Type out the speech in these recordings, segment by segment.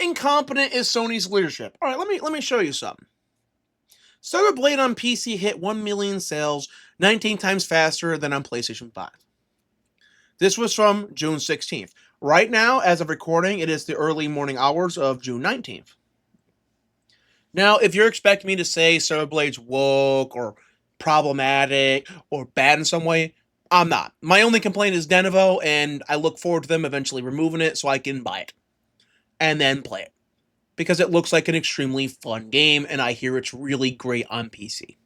incompetent is Sony's leadership? All right, let me show you something. Stellar Blade on PC hit 1 million sales 19 times faster than on PlayStation 5. This was from June 16th. Right now, as of recording, it is the early morning hours of June 19th. Now, if you're expecting me to say Stellar Blade's woke or problematic or bad in some way, I'm not. My only complaint is Denevo, and I look forward to them eventually removing it so I can buy it and then play it, because it looks like an extremely fun game, and I hear it's really great on PC.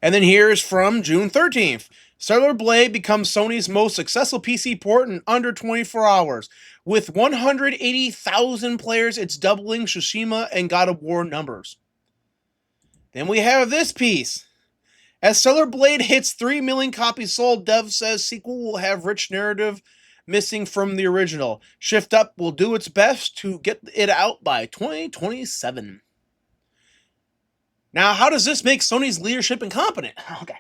And then here's from June 13th. Stellar Blade becomes Sony's most successful PC port in under 24 hours. With 180,000 players, it's doubling Tsushima and God of War numbers. Then we have this piece. As Stellar Blade hits 3 million copies sold, Dev says sequel will have rich narrative missing from the original. Shift Up will do its best to get it out by 2027. Now, how does this make Sony's leadership incompetent? Okay.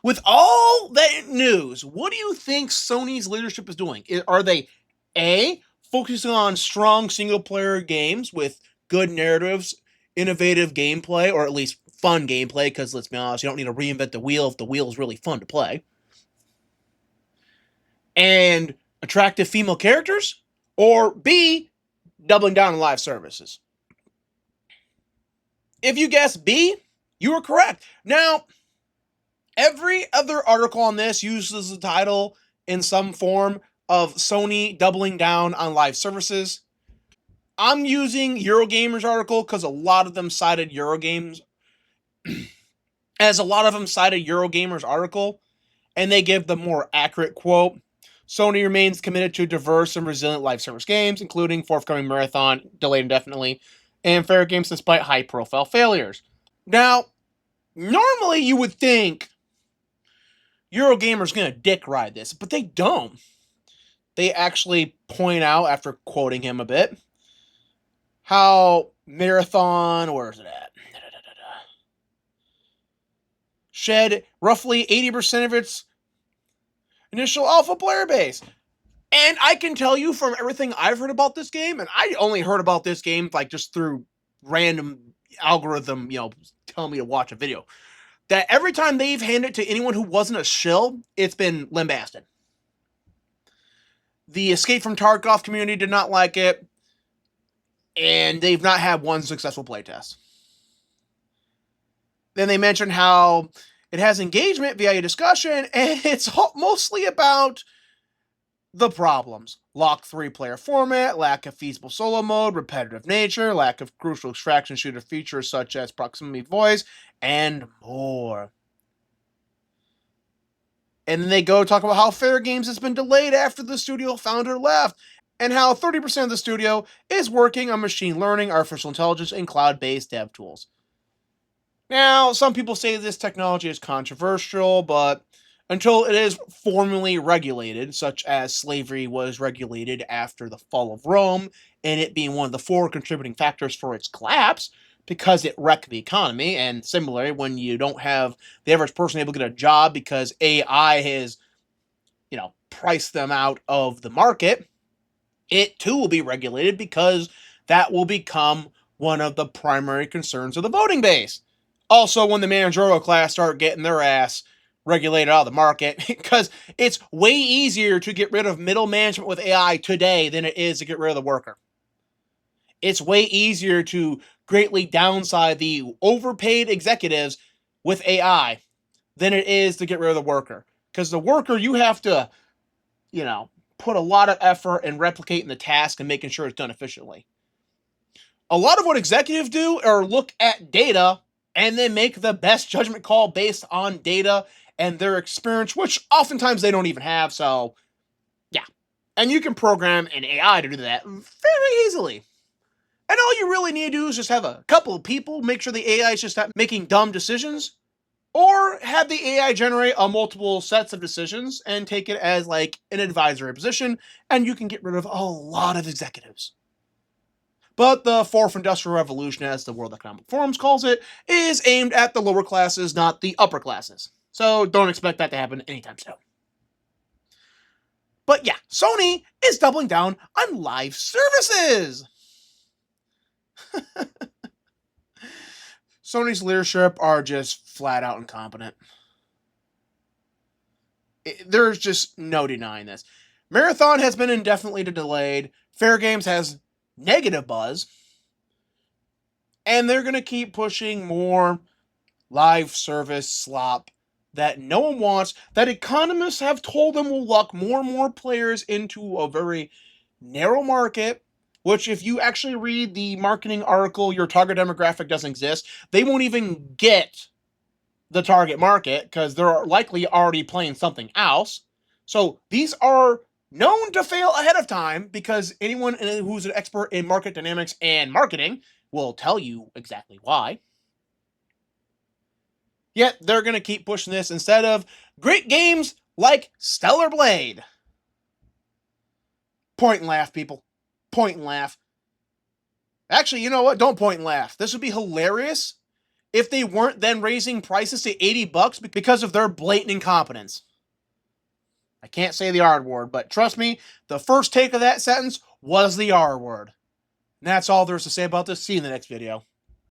With all that news, what do you think Sony's leadership is doing? Are they, A, focusing on strong single-player games with good narratives, innovative gameplay, or at least fun gameplay, because let's be honest, you don't need to reinvent the wheel if the wheel is really fun to play, and attractive female characters? Or B, doubling down on live services? If you guess B, you are correct. Now, every other article on this uses the title in some form of Sony doubling down on live services. I'm using Eurogamer's article because a lot of them cited Eurogamer's article, and they give the more accurate quote. Sony remains committed to diverse and resilient live service games, including forthcoming Marathon, delayed indefinitely, and fair games despite high-profile failures. Now, normally you would think Eurogamer's going to dick ride this, but they don't. They actually point out, after quoting him a bit, how Marathon, where is it at? Shed roughly 80% of its initial alpha player base. And I can tell you from everything I've heard about this game, and I only heard about this game like just through random algorithm, telling me to watch a video, that every time they've handed it to anyone who wasn't a shill, it's been lambasted. The Escape from Tarkov community did not like it, and they've not had one successful playtest. Then they mentioned how it has engagement via a discussion, and it's mostly about the problems. Locked 3-player format, lack of feasible solo mode, repetitive nature, lack of crucial extraction shooter features such as proximity voice, and more. And then they go talk about how Fair Games has been delayed after the studio founder left, and how 30% of the studio is working on machine learning, artificial intelligence, and cloud-based dev tools. Now, some people say this technology is controversial, but until it is formally regulated, such as slavery was regulated after the fall of Rome, and it being one of the 4 contributing factors for its collapse, because it wrecked the economy, and similarly, when you don't have the average person able to get a job because AI has, priced them out of the market, it too will be regulated because that will become one of the primary concerns of the voting base. Also, when the managerial class start getting their ass regulated out of the market, because it's way easier to get rid of middle management with AI today than it is to get rid of the worker. It's way easier to greatly downside the overpaid executives with AI than it is to get rid of the worker. Because the worker, you have to, put a lot of effort in replicating the task and making sure it's done efficiently. A lot of what executives do are look at data and then make the best judgment call based on data and their experience, which oftentimes they don't even have, so yeah. And you can program an AI to do that very easily. And all you really need to do is just have a couple of people make sure the AI is just not making dumb decisions, or have the AI generate a multiple sets of decisions and take it as like an advisory position, and you can get rid of a lot of executives. But the 4th Industrial Revolution, as the World Economic Forum calls it, is aimed at the lower classes, not the upper classes. So don't expect that to happen anytime soon. But yeah, Sony is doubling down on live services. Sony's leadership are just flat out incompetent. There's just no denying this. Marathon has been indefinitely delayed. Fair Games has negative buzz. And they're going to keep pushing more live service slop that no one wants, that economists have told them will lock more and more players into a very narrow market, which if you actually read the marketing article, your target demographic doesn't exist. They won't even get the target market because they're likely already playing something else. So these are known to fail ahead of time because anyone who's an expert in market dynamics and marketing will tell you exactly why. Yet they're going to keep pushing this instead of great games like Stellar Blade. Point and laugh, people. Point and laugh. Actually, you know what? Don't point and laugh. This would be hilarious if they weren't then raising prices to $80 because of their blatant incompetence. I can't say the R word, but trust me, the first take of that sentence was the R word. And that's all there's to say about this. See you in the next video.